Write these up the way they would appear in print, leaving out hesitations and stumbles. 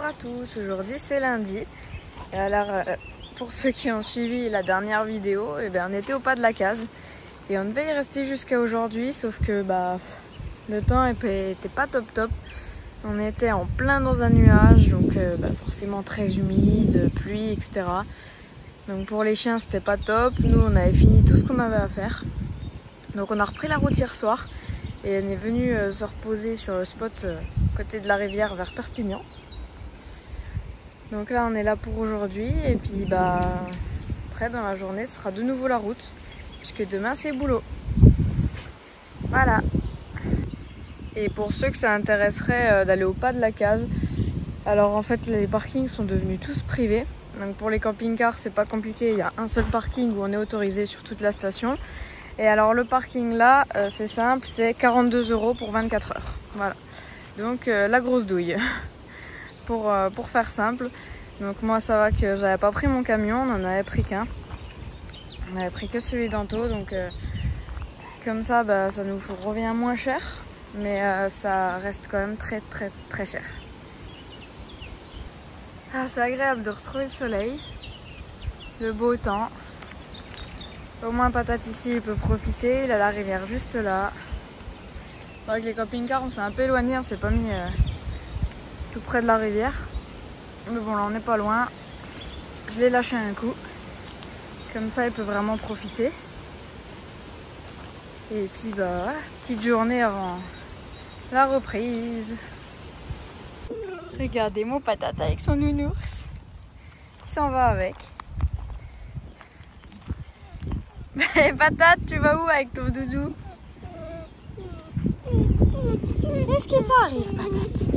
à tous, aujourd'hui c'est lundi. Et alors pour ceux qui ont suivi la dernière vidéo, on était au pas de la case et on devait y rester jusqu'à aujourd'hui, sauf que le temps était pas top. On était en plein dans un nuage, donc forcément très humide, pluie, etc. Donc pour les chiens c'était pas top, nous on avait fini tout ce qu'on avait à faire. Donc on a repris la route hier soir et on est venu se reposer sur le spot côté de la rivière vers Perpignan. Donc là on est là pour aujourd'hui et puis après dans la journée ce sera de nouveau la route puisque demain c'est boulot. Voilà. Et pour ceux que ça intéresserait d'aller au pas de la case, alors en fait les parkings sont devenus tous privés. Donc pour les camping-cars c'est pas compliqué, il y a un seul parking où on est autorisé sur toute la station. Et alors le parking là c'est simple, c'est 42 € pour 24 heures. Voilà. Donc la grosse douille pour faire simple. Donc moi ça va que j'avais pas pris mon camion, on en avait pris qu'un. On avait pris que celui d'Anto, donc comme ça ça nous revient moins cher. Mais ça reste quand même très cher. Ah, c'est agréable de retrouver le soleil, le beau temps. Au moins Patate ici il peut profiter, il a la rivière juste là. Avec les camping-cars on s'est un peu éloigné, on s'est pas mis tout près de la rivière. Mais bon là on n'est pas loin. Je l'ai lâché un coup. Comme ça il peut vraiment profiter. Et puis voilà, petite journée avant la reprise. Regardez mon Patate avec son nounours. Il s'en va avec. Mais Patate, tu vas où avec ton doudou? Qu'est-ce qui t'arrive, Patate?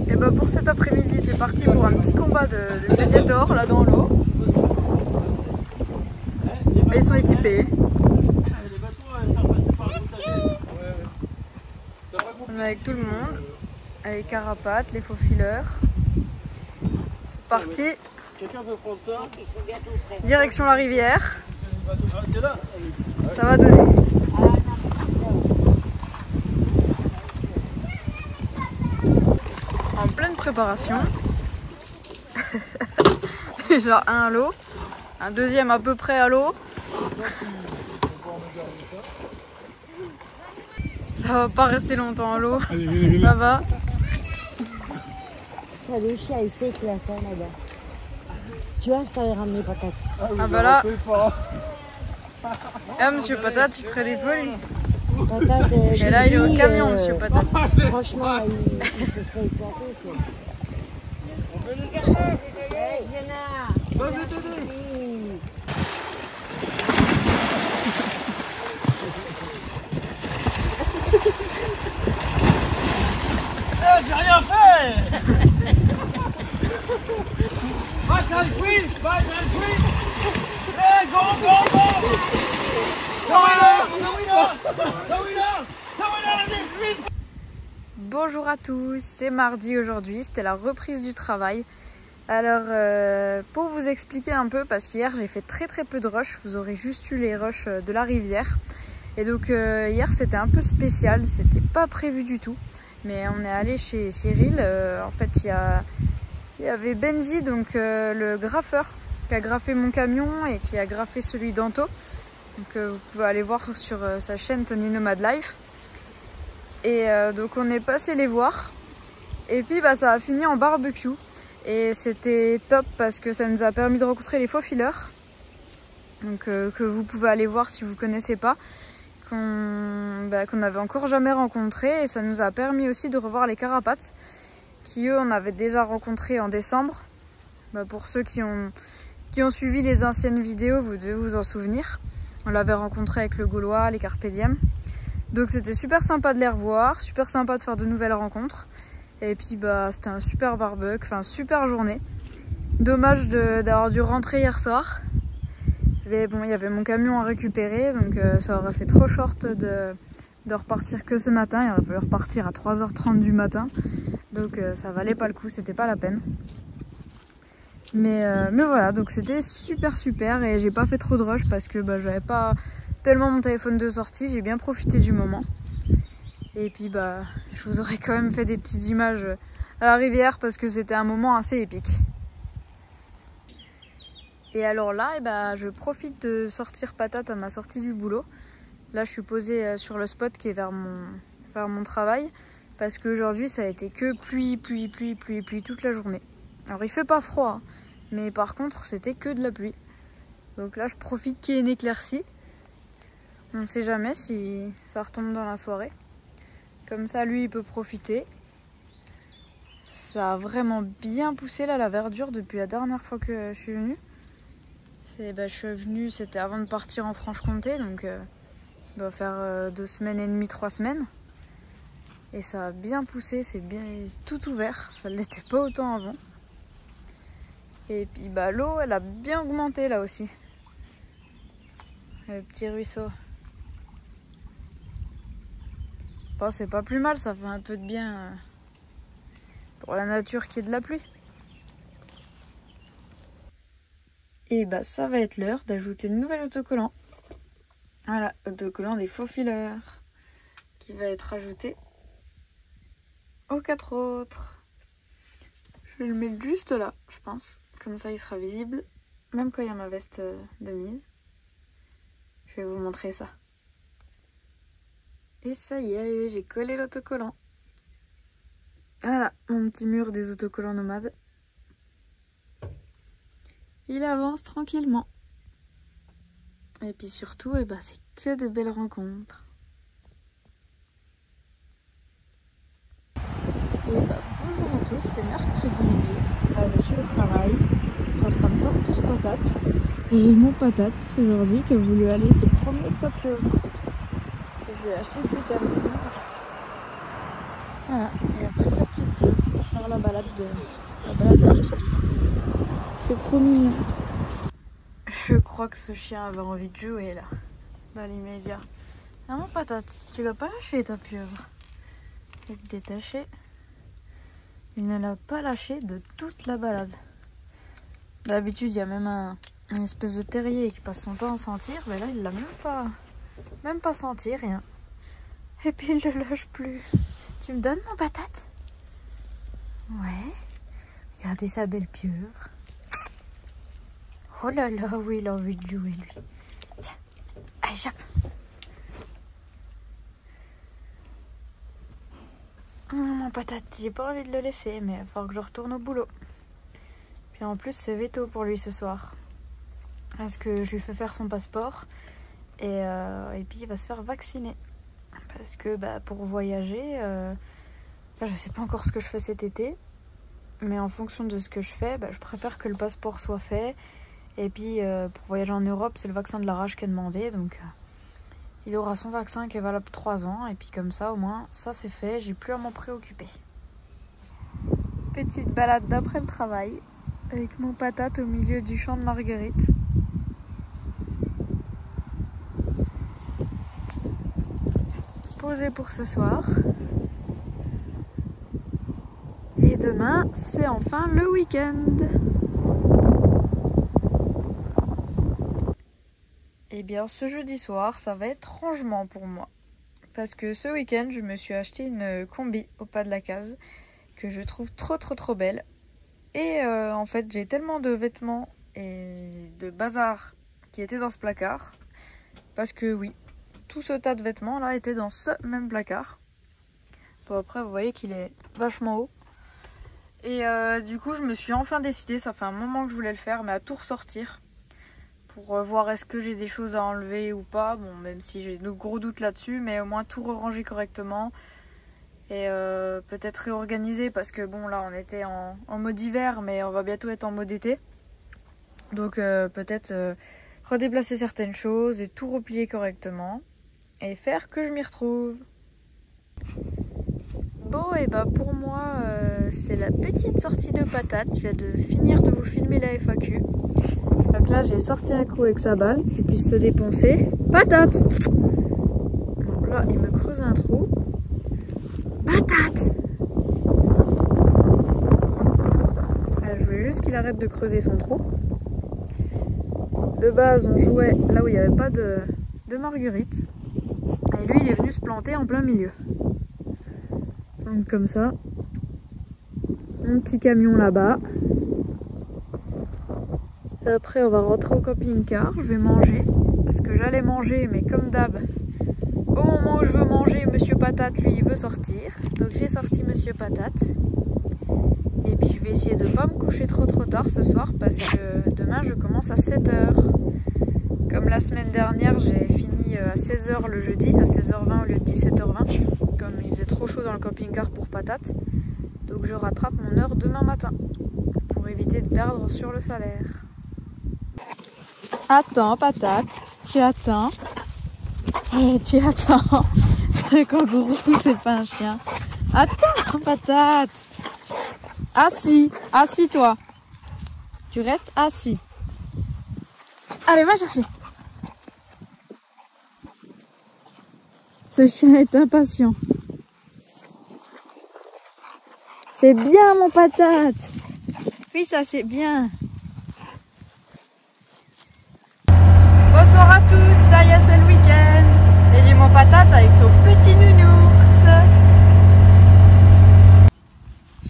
Et pour cet après-midi, c'est parti pour un petit combat de gladiators là dans l'eau. Ils sont équipés. On est avec tout le monde, avec Carapace, les faux fileurs. C'est parti. Quelqu'un peut prendre ça? Direction la rivière. Ça va donner. En pleine préparation. Déjà un à l'eau, un deuxième à peu près à l'eau. Ça va pas rester longtemps à l'eau. Ça va. Le chien il s'éclate là-bas. Tu vois, si t'avais ramené Patate. Ah là. Ah monsieur Patate, il ferait des folies. Patate, et là il est au camion monsieur Patate. Franchement, il se serait éclaté. On peut les chercher. Hey, Jenna. Moi je vais t'aider. J'ai rien fait. Back and free. Hey, go. Bonjour à tous, c'est mardi aujourd'hui, c'était la reprise du travail. Alors pour vous expliquer un peu, parce qu'hier j'ai fait très peu de rush, vous aurez juste eu les rushs de la rivière. Et donc hier c'était un peu spécial, c'était pas prévu du tout. Mais on est allé chez Cyril, en fait il y avait Benji, donc le graffeur, qui a graffé mon camion et qui a graffé celui d'Anto. Donc vous pouvez aller voir sur sa chaîne Tony Nomad Life. Et donc on est passé les voir. Et puis ça a fini en barbecue. Et c'était top parce que ça nous a permis de rencontrer les faux fileurs. Donc que vous pouvez aller voir si vous ne connaissez pas. Qu'on n'avait encore jamais rencontré. Et ça nous a permis aussi de revoir les Carapaces. Qui eux on avait déjà rencontrés en décembre. Pour ceux qui ont suivi les anciennes vidéos, vous devez vous en souvenir. On l'avait rencontré avec le Gaulois, les Carpe Diem. Donc c'était super sympa de les revoir, super sympa de faire de nouvelles rencontres. Et puis c'était un super barbecue, enfin super journée. Dommage d'avoir dû rentrer hier soir. Mais bon, il y avait mon camion à récupérer, donc ça aurait fait trop short de repartir que ce matin. Il aurait fallu repartir à 3h30 du matin. Donc ça valait pas le coup, c'était pas la peine. Mais voilà, donc c'était super et j'ai pas fait trop de rush parce que j'avais pas tellement mon téléphone de sortie, j'ai bien profité du moment. Et puis je vous aurais quand même fait des petites images à la rivière parce que c'était un moment assez épique. Et alors là, eh ben, je profite de sortir patate à ma sortie du boulot. Là, je suis posée sur le spot qui est vers mon travail parce qu'aujourd'hui, ça a été que pluie toute la journée. Alors, il fait pas froid, hein, mais par contre, c'était que de la pluie. Donc là, je profite qu'il y ait une éclaircie. On ne sait jamais si ça retombe dans la soirée. Comme ça, lui, il peut profiter. Ça a vraiment bien poussé là, la verdure depuis la dernière fois que je suis venue. Je suis venue, c'était avant de partir en Franche-Comté, donc on doit faire 2 semaines et demie, 3 semaines. Et ça a bien poussé, c'est bien tout ouvert, ça ne l'était pas autant avant. Et puis l'eau, elle a bien augmenté là aussi. Le petit ruisseau. Bon, c'est pas plus mal, ça fait un peu de bien pour la nature qui est de la pluie. Et ça va être l'heure d'ajouter le nouvel autocollant. Voilà, autocollant des faux fileurs qui va être ajouté aux 4 autres. Je vais le mettre juste là, je pense. Comme ça, il sera visible, même quand il y a ma veste de mise. Je vais vous montrer ça. Et ça y est, j'ai collé l'autocollant. Voilà, mon petit mur des autocollants nomades. Il avance tranquillement. Et puis surtout, c'est que de belles rencontres. Bonjour à tous, c'est mercredi midi. Là, je suis au travail, je suis en train de sortir patate. Et j'ai mon patate aujourd'hui qui a voulu aller se promener de sa pieuvre. Que je lui ai acheté ce week-end. Voilà, et après sa petite pieuvre pour faire la balade de c'est trop mignon. Je crois que ce chien avait envie de jouer là, dans l'immédiat. Ah mon patate, tu l'as pas lâché ta pieuvre. Il est détaché. Il ne l'a pas lâché de toute la balade. D'habitude, il y a même une espèce de terrier qui passe son temps à sentir, mais là, il l'a même pas senti, rien. Et puis, il le lâche plus. Tu me donnes mon patate? Ouais. Regardez sa belle pieuvre. Oh là là, oui, il a envie de jouer, lui. Tiens, allez, chape. Mon patate, j'ai pas envie de le laisser, mais il va falloir que je retourne au boulot. Puis en plus, c'est veto pour lui ce soir. Parce que je lui fais faire son passeport. Et puis, il va se faire vacciner. Parce que pour voyager, je sais pas encore ce que je fais cet été. Mais en fonction de ce que je fais, je préfère que le passeport soit fait. Et puis, pour voyager en Europe, c'est le vaccin de la rage qui est demandé. Donc, il aura son vaccin qui est valable 3 ans. Et puis, comme ça, au moins, ça c'est fait. J'ai plus à m'en préoccuper. Petite balade d'après le travail. Avec mon patate au milieu du champ de marguerite. Posé pour ce soir. Et demain, c'est enfin le week-end. Eh bien, ce jeudi soir, ça va être rangement pour moi. Parce que ce week-end, je me suis acheté une combi au pas de la case que je trouve trop belle. Et en fait, j'ai tellement de vêtements et de bazar qui étaient dans ce placard. Parce que oui, tout ce tas de vêtements là était dans ce même placard. Bon, après, vous voyez qu'il est vachement haut. Et du coup, je me suis enfin décidée, ça fait un moment que je voulais le faire, mais à tout ressortir. Pour voir est-ce que j'ai des choses à enlever ou pas. Bon, même si j'ai de gros doutes là-dessus, mais au moins tout ranger correctement. Et peut-être réorganiser parce que bon, là on était en mode hiver, mais on va bientôt être en mode été. Donc peut-être redéplacer certaines choses et tout replier correctement. Et faire que je m'y retrouve. Bon, et pour moi, c'est la petite sortie de patate. Je viens de finir de vous filmer la FAQ. Donc là, j'ai sorti un coup avec sa balle, qu'il puisse se déponcer. Patate! Bon, là, il me creuse un trou. Patate! Je voulais juste qu'il arrête de creuser son trou. De base, on jouait là où il n'y avait pas de marguerite. Et lui, il est venu se planter en plein milieu. Donc comme ça, Mon petit camion là-bas. Après on va rentrer au camping-car, je vais manger. Parce que j'allais manger, mais comme d'hab, au moment où je veux manger, Monsieur Patate, lui, il veut sortir. Donc j'ai sorti Monsieur Patate. Et puis je vais essayer de ne pas me coucher trop tard ce soir parce que demain je commence à 7 h. Comme la semaine dernière, j'ai fini à 16 h le jeudi, à 16 h 20 au lieu de 17 h 20. Comme il faisait trop chaud dans le camping-car pour Patate. Donc je rattrape mon heure demain matin pour éviter de perdre sur le salaire. Attends, Patate, tu attends. Tu attends. C'est un kangourou, c'est pas un chien. Attends, Patate. Assis, assis-toi. Tu restes assis. Allez, va chercher. Ce chien est impatient. C'est bien, mon Patate. Oui, ça c'est bien. Bonsoir à tous, ça y est, c'est le week-end. Et j'ai mon Patate avec son petit nounours.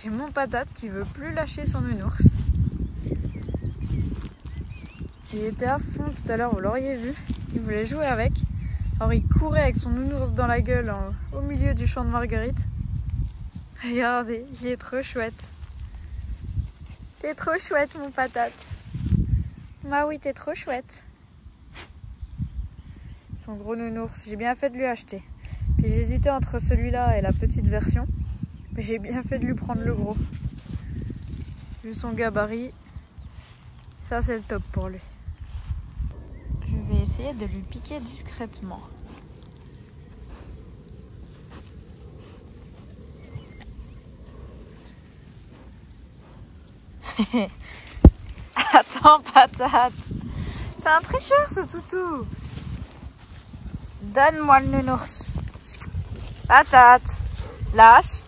J'ai mon Patate qui veut plus lâcher son nounours. Il était à fond tout à l'heure, vous l'auriez vu. Il voulait jouer avec. Alors il courait avec son nounours dans la gueule au milieu du champ de marguerite. Regardez, il est trop chouette. T'es trop chouette, mon Patate. Bah oui, t'es trop chouette. Son gros nounours, j'ai bien fait de lui acheter. Puis j'hésitais entre celui-là et la petite version. Mais j'ai bien fait de lui prendre le gros. Vu son gabarit, ça c'est le top pour lui. Je vais essayer de lui piquer discrètement. Attends, Patate. C'est un tricheur ce toutou. Donne-moi le nounours. Patate. Lâche.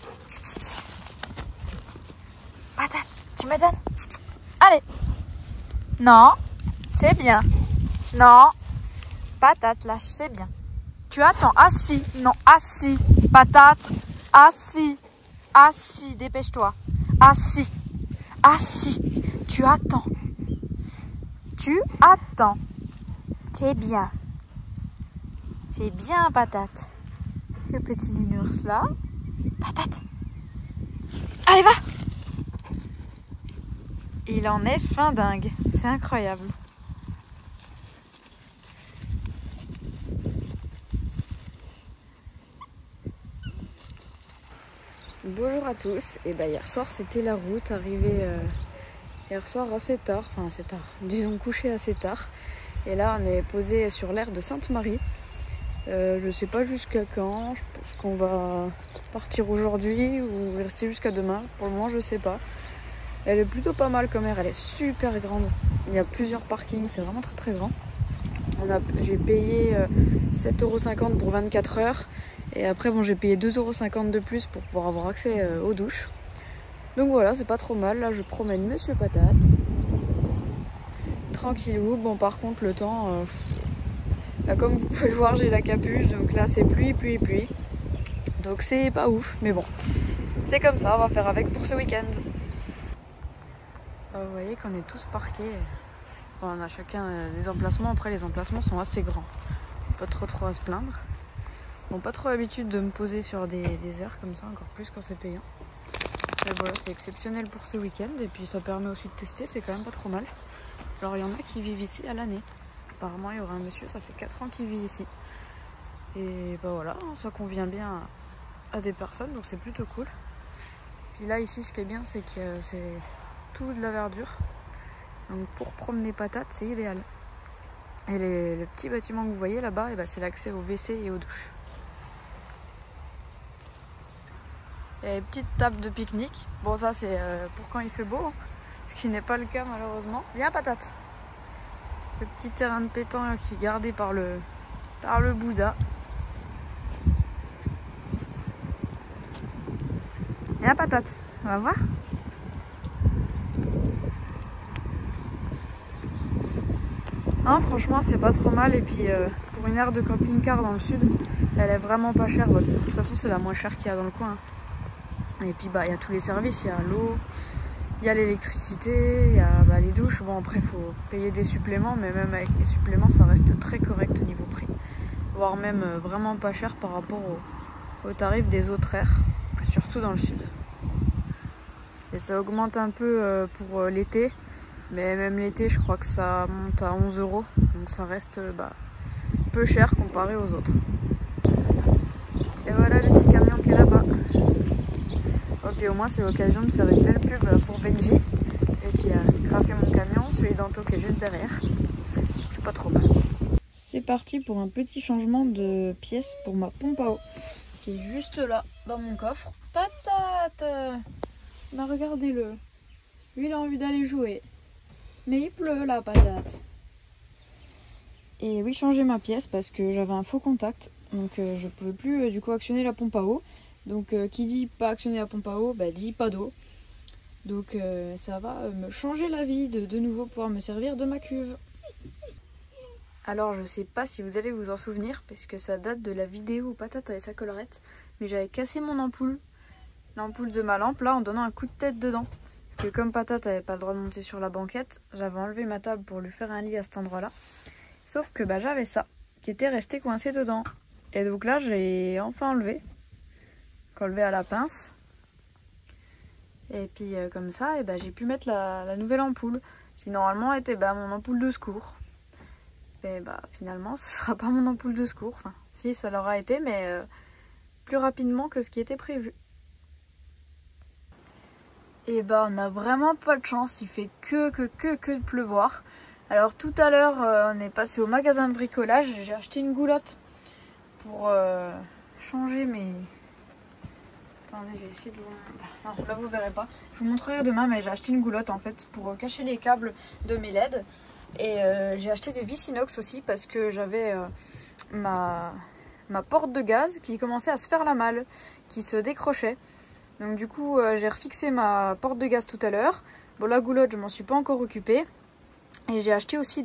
Patate, tu me donnes? Allez. Non, c'est bien. Non. Patate, lâche, c'est bien. Tu attends, assis. Non, assis. Patate, assis. Assis, dépêche-toi. Assis. Assis. Tu attends. Tu attends. C'est bien. C'est bien, Patate. Le petit nounours là. Patate. Allez, va. Il en est fin dingue. C'est incroyable. Bonjour à tous. Et bah hier soir c'était la route, arrivé hier soir assez tard, enfin assez tard, disons couché assez tard. Et là on est posé sur l'aire de Sainte-Marie. Je sais pas jusqu'à quand, je pense qu'on va partir aujourd'hui ou rester jusqu'à demain. Pour le moment je sais pas. Elle est plutôt pas mal comme aire, elle est super grande. Il y a plusieurs parkings, c'est vraiment très très grand. J'ai payé 7,50 € pour 24 heures. Et après bon, j'ai payé 2,50 € de plus pour pouvoir avoir accès aux douches. Donc voilà, c'est pas trop mal. Là je promène Monsieur Patate. Tranquillou. Bon par contre le temps, là, comme vous pouvez le voir j'ai la capuche. Donc là c'est pluie. Donc c'est pas ouf. Mais bon, c'est comme ça, on va faire avec pour ce week-end. Vous voyez qu'on est tous parqués. Bon, on a chacun des emplacements. Après les emplacements sont assez grands. Pas trop à se plaindre. Bon, pas trop l'habitude de me poser sur des aires comme ça, encore plus quand c'est payant. Mais voilà, c'est exceptionnel pour ce week-end et puis ça permet aussi de tester, c'est quand même pas trop mal. Alors il y en a qui vivent ici à l'année. Apparemment il y aura un monsieur, ça fait 4 ans qu'il vit ici. Et bah voilà, ça convient bien à des personnes, donc c'est plutôt cool. Puis là ici ce qui est bien c'est que c'est tout de la verdure. Donc pour promener Patate c'est idéal. Et le petit bâtiment que vous voyez là-bas, c'est l'accès au WC et aux douches. Il y a une petite table de pique-nique. Bon ça c'est pour quand il fait beau, ce qui n'est pas le cas malheureusement. Viens Patate. Le petit terrain de pétanque qui est gardé par le Bouddha. Viens Patate, on va voir. Non, franchement c'est pas trop mal et puis pour une aire de camping-car dans le sud, elle est vraiment pas chère. De toute façon c'est la moins chère qu'il y a dans le coin. Et puis il y a tous les services, il y a l'eau, il y a l'électricité, il y a les douches. Bon après il faut payer des suppléments, mais même avec les suppléments ça reste très correct au niveau prix. Voire même vraiment pas cher par rapport au tarif des autres aires, surtout dans le sud. Et ça augmente un peu pour l'été, mais même l'été je crois que ça monte à 11 €, donc ça reste peu cher comparé aux autres. Et voilà le petit camion qui est là-bas. Et puis au moins c'est l'occasion de faire une belle pub pour Benji, et qui a graffé mon camion, celui d'Anto qui est juste derrière. C'est pas trop mal. C'est parti pour un petit changement de pièce pour ma pompe à eau, qui est juste là, dans mon coffre. Patate! Bah regardez-le. Lui il a envie d'aller jouer. Mais il pleut la patate. Et oui, changer ma pièce parce que j'avais un faux contact. Donc je pouvais plus du coup actionner la pompe à eau. Donc qui dit pas actionner la pompe à eau, dit pas d'eau. Donc ça va me changer la vie de nouveau pouvoir me servir de ma cuve. Alors je sais pas si vous allez vous en souvenir parce que ça date de la vidéo où Patate avait sa collerette. Mais j'avais cassé mon ampoule. L'ampoule de ma lampe là en donnant un coup de tête dedans. Parce que comme Patate n'avait pas le droit de monter sur la banquette, j'avais enlevé ma table pour lui faire un lit à cet endroit là. Sauf que j'avais ça qui était resté coincé dedans. Et donc là j'ai enfin enlevé à la pince. Et puis comme ça j'ai pu mettre la nouvelle ampoule qui normalement était mon ampoule de secours. Et finalement ce sera pas mon ampoule de secours. Enfin si, ça l'aura été, mais plus rapidement que ce qui était prévu. Et on a vraiment pas de chance, il fait que de pleuvoir. Alors tout à l'heure on est passé au magasin de bricolage, j'ai acheté une goulotte pour changer mes... Attendez, je vais essayer de vous... Non, là vous verrez pas. Je vous montrerai demain, mais j'ai acheté une goulotte en fait pour cacher les câbles de mes LED. Et j'ai acheté des vis inox aussi parce que j'avais ma porte de gaz qui commençait à se faire la malle, qui se décrochait. Donc du coup j'ai refixé ma porte de gaz tout à l'heure. Bon, la goulotte je m'en suis pas encore occupée. Et j'ai acheté aussi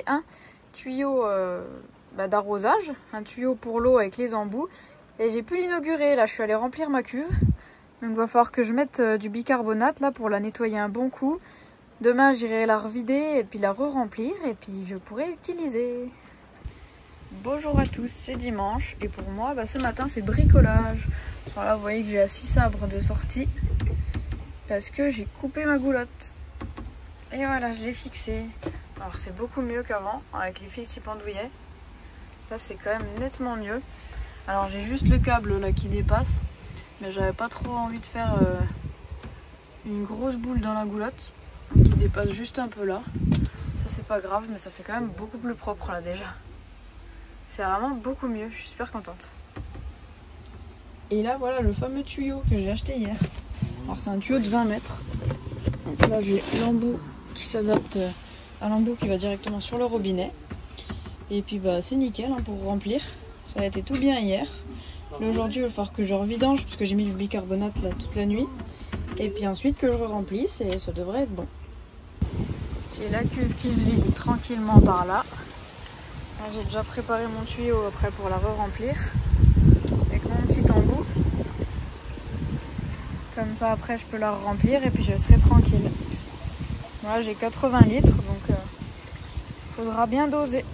un tuyau d'arrosage, un tuyau pour l'eau avec les embouts. Et j'ai pu l'inaugurer, là je suis allée remplir ma cuve. Donc il va falloir que je mette du bicarbonate là pour la nettoyer un bon coup. Demain j'irai la revider et puis la re-remplir et puis je pourrai utiliser. Bonjour à tous, c'est dimanche et pour moi ce matin c'est bricolage. Alors là vous voyez que j'ai la scie sabre de sortie parce que j'ai coupé ma goulotte. Et voilà, je l'ai fixée. Alors c'est beaucoup mieux qu'avant avec les fils qui pendouillaient. Là c'est quand même nettement mieux. Alors j'ai juste le câble là qui dépasse, mais j'avais pas trop envie de faire une grosse boule dans la goulotte qui dépasse juste un peu là. Ça c'est pas grave, mais ça fait quand même beaucoup plus propre là déjà. C'est vraiment beaucoup mieux, je suis super contente. Et là voilà le fameux tuyau que j'ai acheté hier. Alors c'est un tuyau de 20 mètres. Donc là j'ai l'embout qui s'adapte à l'embout qui va directement sur le robinet. Et puis c'est nickel pour remplir. Ça a été tout bien hier. Là aujourd'hui il va falloir que je revidange parce que j'ai mis du bicarbonate là toute la nuit. Et puis ensuite que je remplisse et ça devrait être bon. J'ai la cuve qui se vide tranquillement par là. J'ai déjà préparé mon tuyau après pour la re-remplir. Avec mon petit embout. Comme ça après je peux la remplir et puis je serai tranquille. Voilà, j'ai 80 litres donc faudra bien doser.